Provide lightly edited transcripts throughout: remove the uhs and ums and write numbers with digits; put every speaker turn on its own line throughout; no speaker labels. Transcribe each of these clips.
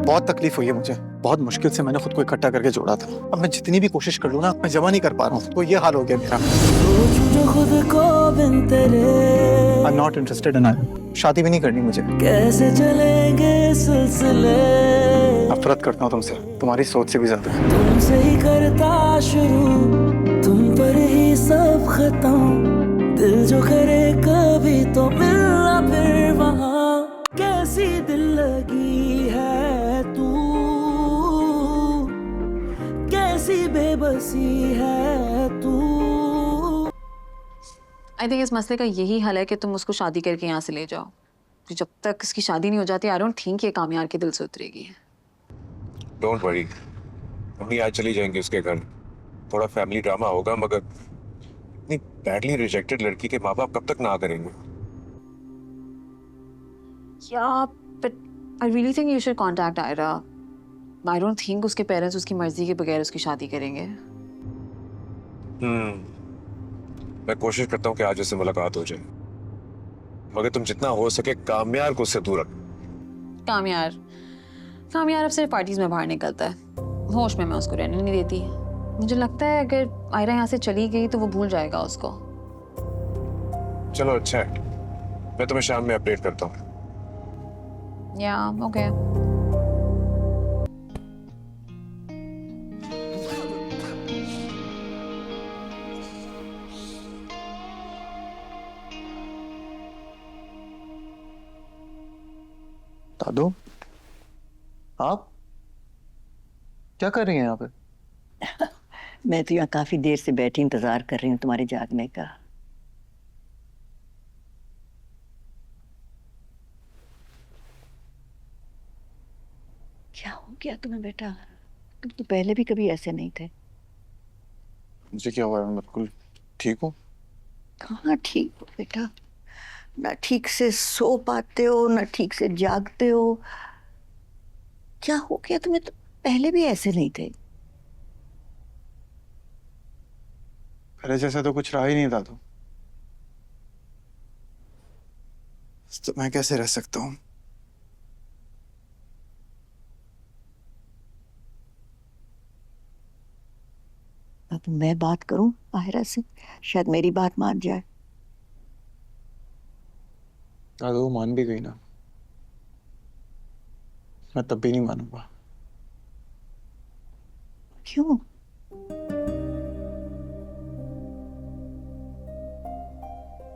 बहुत तकलीफ हुई है मुझे। बहुत मुश्किल से मैंने खुद को इकट्ठा करके जोड़ा था। अब मैं जितनी भी कोशिश कर लूँ ना, मैं जमा नहीं कर पा रहा हूँ। तो ये हाल हो गया मेरा। I am not interested in iron. शादी भी नहीं करनी मुझे।
कैसे चलेंगे सिलसिले,
नफरत करता हूँ तुमसे, तुम्हारी सोच से भी ज्यादा।
तुमसे ही करता शुरू, तुम पर ही सब खत्म। दिल जो करे कभी तो मिलना फिर वहाँ। कैसी दिल लगी है तू, कैसी बेबसी है तू।
आई थिंक इस मसले का यही हल है कि तुम उसको शादी करके यहाँ से ले जाओ। तो जब तक इसकी शादी नहीं हो जाती, आई डोंट थिंक ये कामयार के दिल से उतरेगी।
डोंट वरी, अम्मी आज चली जाएंगे उसके घर। थोड़ा फैमिली ड्रामा होगा, मगर इतनी बैडली रिजेक्टेड लड़की के माँ बाप कब तक ना करेंगे?
Yeah, but I really think you should contact Ira. I don't think उसके पेरेंट्स उसकी मर्जी के बगैर उसकी शादी करेंगे।
मैं कोशिश करता हूँ कि आज उससे मुलाकात हो जाए, मगर तुम जितना हो सके कामयार को उससे दूर रख।
कामयार कामयार अब सिर्फ पार्टीज में बाहर निकलता है। होश में मैं उसको रहने नहीं देती। मुझे लगता है अगर आयरा यहाँ से चली गई तो वो भूल जाएगा उसको।
चलो अच्छा है, मैं तुम्हें शाम में अपडेट करता हूँ।
Yeah, okay.
दादू, आप क्या कर रही हैं यहाँ पे?
मैं तो यहाँ काफी देर से बैठी इंतजार कर रही हूँ तुम्हारे जागने का। क्या हो गया तुम्हें बेटा? तुम तो पहले भी कभी ऐसे नहीं थे।
मुझे क्या हुआ है? मैं बिल्कुल ठीक हूँ।
कहाँ ठीक हो बेटा? ना ठीक से सो पाते हो, ना ठीक से जागते हो। क्या हो गया तुम्हें? तो पहले भी ऐसे नहीं थे।
पहले जैसा तो कुछ रहा ही नहीं दादू। तो मैं कैसे रह सकता हूँ?
अब मैं बात करूं आहिरा से, शायद मेरी बात मान जाए।
दादू मान भी गई ना, मैं तब भी नहीं मानूंगा।
क्यों?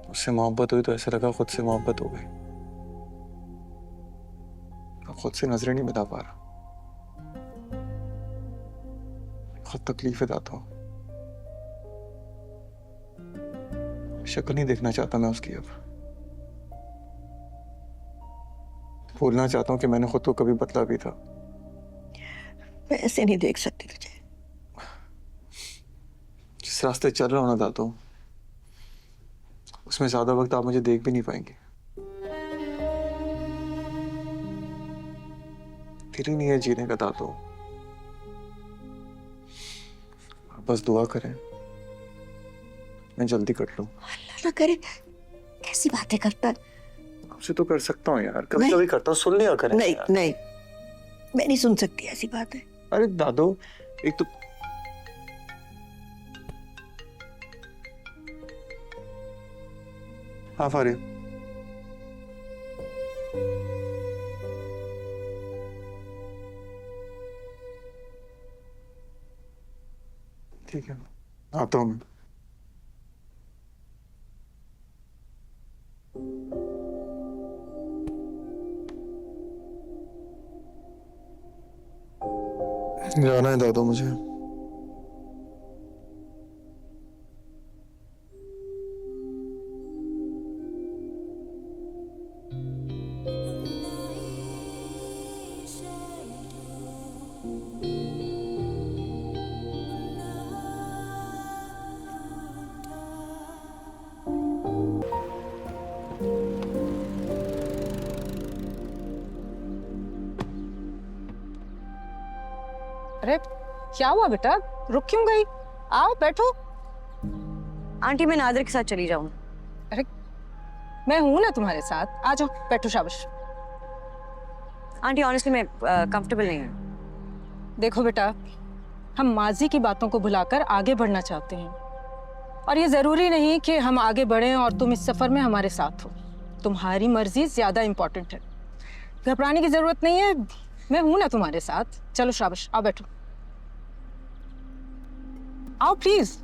उससे मोहब्बत हुई तो ऐसा लगा खुद से मोहब्बत हो गई। अब खुद से नजरें नहीं मिला पा रहा। बहुत तकलीफ है दादू। शक्ल नहीं देखना चाहता मैं उसकी। अब भूलना चाहता हूँ कि मैंने खुद को कभी बदला भी था।
मैं ऐसे नहीं देख सकती तुझे।
जिस रास्ते चल रहा हूँ ना दादू, उसमें ज्यादा वक्त आप मुझे देख भी नहीं पाएंगे। दिल ही नहीं है जीने का दादू। आप बस दुआ करें मैं जल्दी कट लूं।
अल्लाह ना करे, कैसी बातें करता है।
आपसे तो कर सकता हूँ यार, कभी कभी करता हूँ। सुन लिया करें
नहीं
यार।
नहीं, मैं नहीं सुन सकती ऐसी बातें।
अरे दादू, एक तो हाँ फारिया, ठीक है आता हूँ मैं। जाना है दादू मुझे।
अरे क्या हुआ बेटा, रुक क्यों गई? आओ बैठो।
आंटी मैं नादिर के साथ चली जाऊँ।
अरे मैं हूं ना तुम्हारे साथ, आ जाओ बैठो। शाबाश।
आंटी ऑनेस्टली मैं कंफर्टेबल नहीं हूँ।
देखो बेटा, हम माजी की बातों को भुलाकर आगे बढ़ना चाहते हैं और ये जरूरी नहीं कि हम आगे बढ़ें और तुम इस सफर में हमारे साथ हो। तुम्हारी मर्जी ज्यादा इंपॉर्टेंट है। घबराने की जरूरत नहीं है, मैं हूं ना तुम्हारे साथ। चलो शाबाश, आओ बैठो, आओ प्लीज।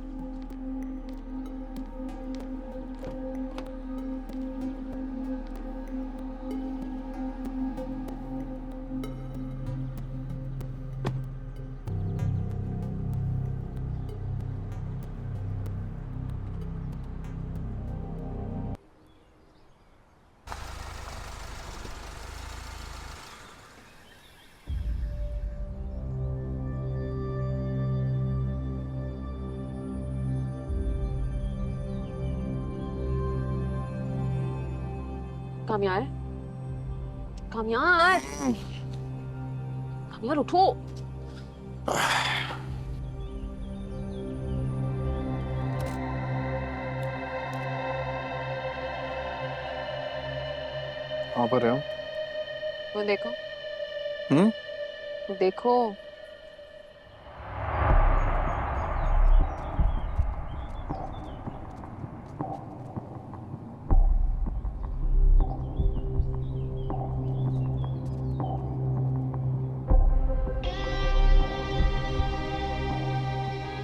कामयार, कामयार, कामयार उठो।
कहाँ पर है?
वो देखो,
हम्म?
वो देखो।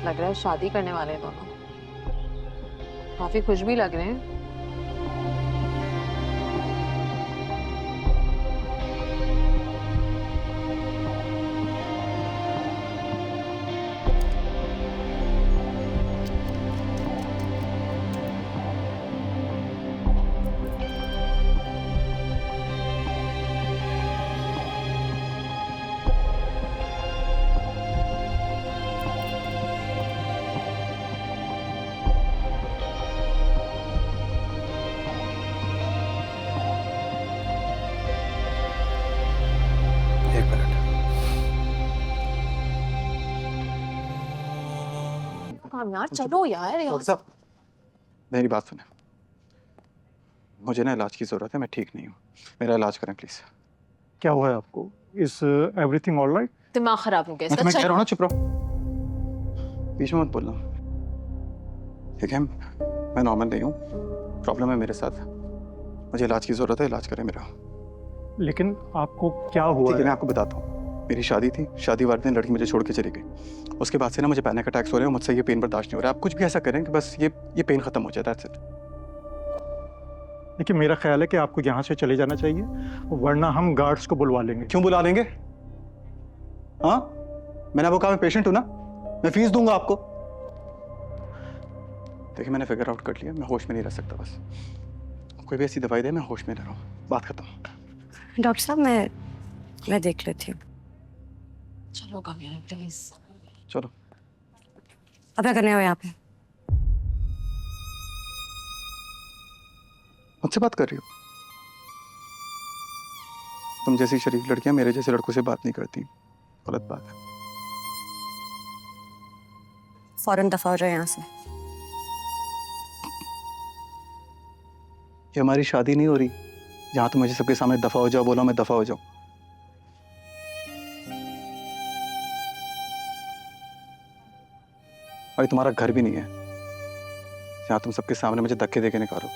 लग रहा है शादी करने वाले हैं दोनों। काफी खुश भी लग रहे हैं।
एक मिनट।
कामयार चलो यार।
डॉक्टर साहब, मेरी बात सुने। मुझे ना इलाज की जरूरत है, मैं ठीक नहीं हूँ। मेरा इलाज करें प्लीज।
क्या हुआ है आपको? Is everything all right?
दिमाग खराब हो गया
मैं
इसका।
तुम्हें कह रहा हूँ ना, चुप रहो, बीच में मत बोलना। ठीक है, मैं नॉर्मल नहीं हूँ, प्रॉब्लम है मेरे साथ, मुझे इलाज की जरूरत है, इलाज करें मेरा।
लेकिन आपको क्या हुआ
ठीक है,
है?
मैं आपको बताता हूँ। मेरी शादी थी, शादी वाले दिन लड़की मुझे छोड़ के चली गई। उसके बाद से ना मुझे पैनिक अटैक्स हो रहे हैं, मुझसे ये पेन बर्दाश्त नहीं हो रहा है। आप कुछ भी ऐसा करें कि बस ये पेन खत्म हो जाए, दैट्स इट।
देखिए, मेरा ख्याल है कि आपको यहाँ से चले जाना चाहिए, वरना हम गार्ड्स को बुलवा लेंगे।
क्यों बुला लेंगे? हाँ, मैंने आपको कहा मैं पेशेंट हूं ना, मैं फीस दूंगा आपको। देखिए, मैंने फिगर आउट कर लिया, मैं होश में नहीं रह सकता। बस कोई भी ऐसी दवाई दे, मैं होश में रह रहा हूँ, बात खत्म।
डॉक्टर साहब मैं देख लेती हूँ।
चलो कामयार प्लीज।
चलो।
अब क्या करने हो यहाँ पे?
मुझसे बात कर रही हो? तुम जैसी शरीफ लड़कियां मेरे जैसे लड़कों से बात नहीं करती, गलत बात है।
फौरन दफा हो जाओ यहाँ से।
ये हमारी शादी नहीं हो रही जहां तुम मुझे सबके सामने दफा हो जाओ बोलो मैं दफा हो जाऊं। और ये तुम्हारा घर भी नहीं है जहां तुम सबके सामने मुझे धक्के देके निकालो।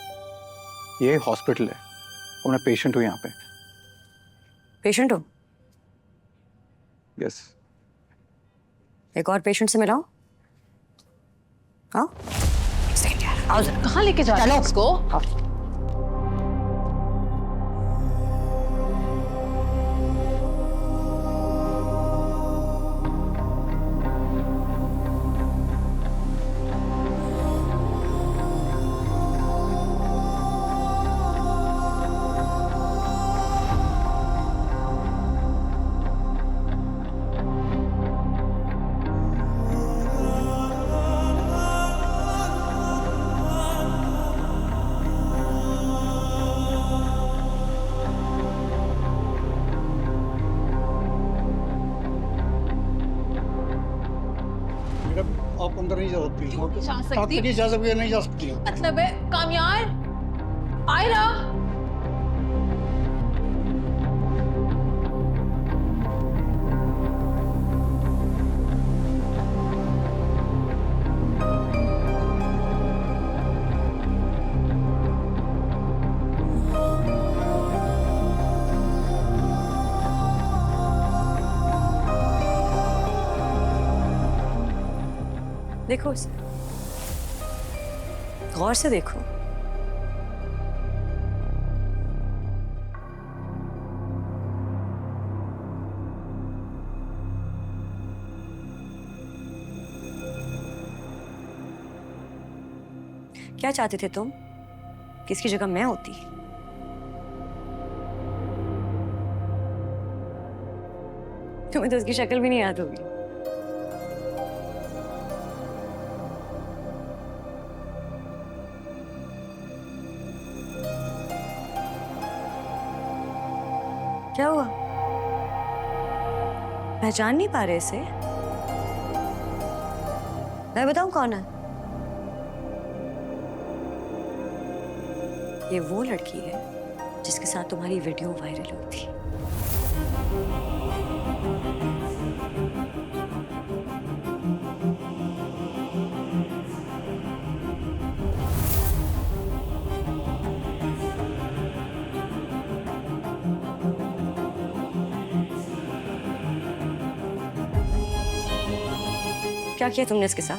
ये हॉस्पिटल है और मैं पेशेंट हूं यहाँ पे।
पेशेंट हो?
यस।
एक और पेशेंट से मिलाओ। हाँ, आओ जरा।
कहाँ लेके जा रहे हो उसको?
आप अंदर नहीं जा सकती।
जा
आप
सकती
नहीं जा सकती, नहीं जा सकती।
मतलब है कामयार आयरा।
देखो इसे, गौर से देखो। क्या चाहते थे तुम? किसकी जगह मैं होती? तुम्हें तो उसकी शक्ल भी नहीं याद होगी। क्या हुआ? पहचान नहीं पा रहे इसे? मैं बताऊं कौन है? ये वो लड़की है जिसके साथ तुम्हारी वीडियो वायरल हुई थी। क्या किया तुमने इसके साथ?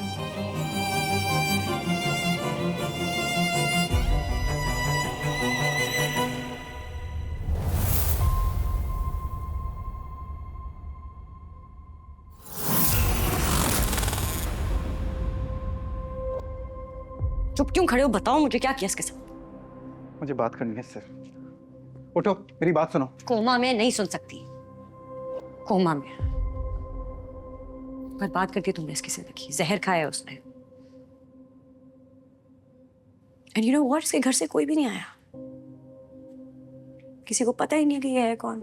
चुप क्यों खड़े हो? बताओ मुझे, क्या किया इसके साथ?
मुझे बात करनी है इससे। उठो, मेरी बात सुनो।
कोमा में नहीं सुन सकती। कोमा में बर्बाद कर दी तुमने इसकी जिंदगी। जहर खाया उसने। एंड यू नो व्हाट, इसके घर से कोई भी नहीं आया। किसी को पता ही नहीं कि ये है कौन।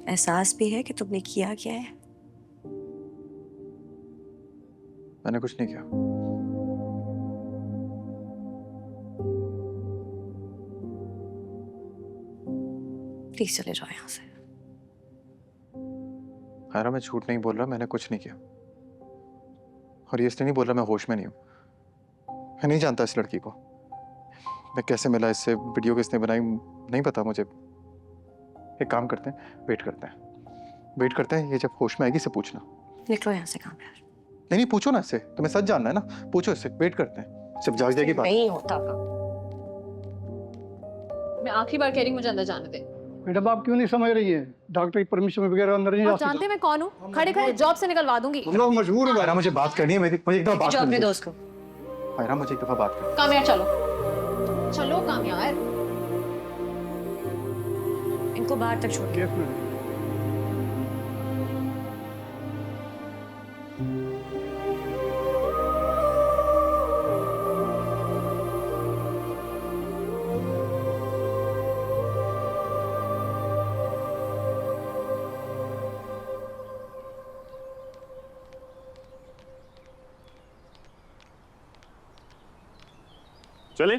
एहसास भी है कि तुमने किया क्या है।
मैंने कुछ नहीं किया।
प्लीज चले जाओ यहाँ से।
आयरा, मैं झूठ नहीं बोल रहा, मैंने कुछ नहीं किया। और ये इसलिए नहीं बोल रहा मैं होश में नहीं हूं। मैं नहीं जानता इस लड़की को। मैं कैसे मिला इससे, वीडियो किसने बनाई, नहीं पता मुझे। एक काम करते हैं, वेट करते हैं, ये जब होश में आएगी इसे पूछना।
निकलो यहाँ से। काम यार।
नहीं, पूछो ना इससे, तुम्हें सच जानना है ना, पूछो इससे। वेट करते हैं, जब जाग जाएगी बात।
नहीं होता।
मैं आखिरी बार कह रही हूँ, मुझे अंदर जाने दे।
मैडम आप क्यों नहीं समझ रही है? डॉक्टर की परमिशन वगैरह अंदर नहीं
और
जा
जानते मैं कौन हूँ? खड़े खड़े जॉब से निकलवा दूंगी।
हम लोग मजबूर हैं।
आयरा, मुझे बात करनी है, मुझे एक दफा बात
जो अपने
करनी है।
दोस्त को।
आयरा, मुझे एक दफा बात करनी
कामयार चलो, चलो कामयार।
इनको बाहर तक छोड़।
एक मिनट।
चले?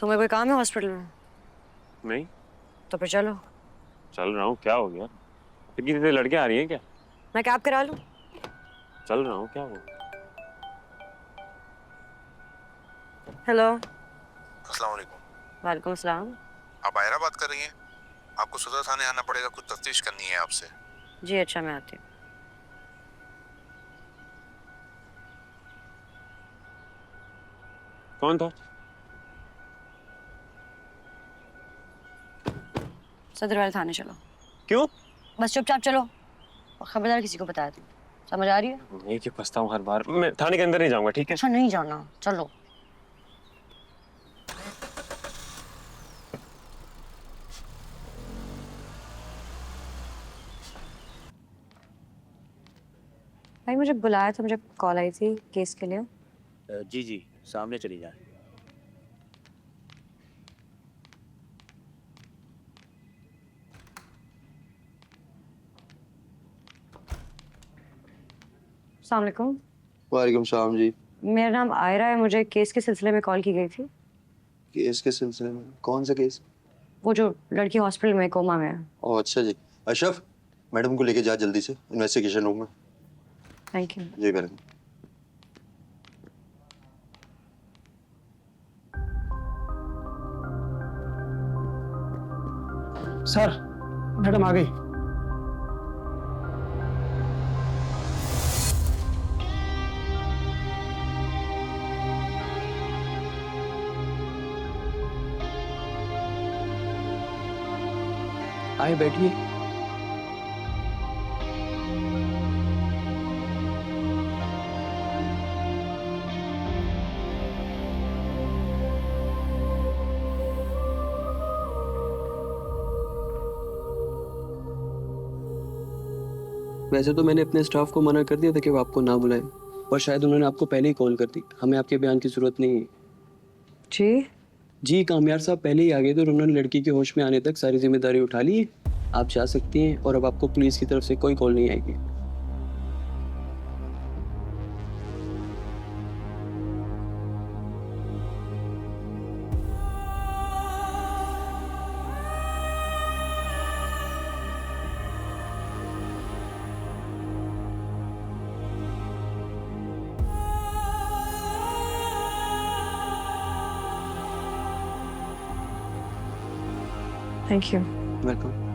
तुम्हें कोई काम है हॉस्पिटल में?
नहीं,
तो फिर चलो।
चल रहा हूँ। क्या हो गया? इतनी देर लड़कियां आ रही हैं क्या?
मैं कैब करा लूं?
चल रहा हूँ। क्या हो?
हेलो।
अस्सलाम वालेकुम।
वालेकुम अस्सलाम।
आप आयरा बात कर रही हैं? आपको सदर थाने आना पड़ेगा, कुछ तफ्तीश करनी है आपसे।
जी अच्छा, मैं आती हूँ।
कौन था?
सदर वाले थाने चलो।
क्यों?
बस चुपचाप चलो और खबरदार किसी को बता दो। समझ आ रही है?
नहीं कि फंसता हूँ हर बार। मैं थाने के अंदर नहीं जाऊंगा, ठीक है?
अच्छा नहीं जाना, चलो। भाई मुझे बुलाया था, मुझे कॉल आई थी केस के लिए।
जी जी, सामने चली जाए।
अस्सलाम वालेकुम।
वालेकुम सलाम जी।
मेरा नाम आयरा है, मुझे केस के सिलसिले में कॉल की गई थी।
केस के सिलसिले में? कौन सा केस?
वो जो लड़की हॉस्पिटल में कोमा में है।
ओह अच्छा जी। अशरफ, मैडम को लेके जा जल्दी से इन्वेस्टिगेशन रूम में।
Thank you.
जी मैडम।
सर, मैडम आ गई।
आए बैठिए। वैसे तो मैंने अपने स्टाफ को मना कर दिया था कि वो आपको ना बुलाएं, और शायद उन्होंने आपको पहले ही कॉल कर दी। हमें आपके बयान की जरूरत नहीं है। जी कामयार साहब पहले ही आ गए थे और उन्होंने लड़की के होश में आने तक सारी जिम्मेदारी उठा ली है। आप जा सकती हैं और अब आपको पुलिस की तरफ से कोई कॉल नहीं आएगी।
Thank you.
वेलकम।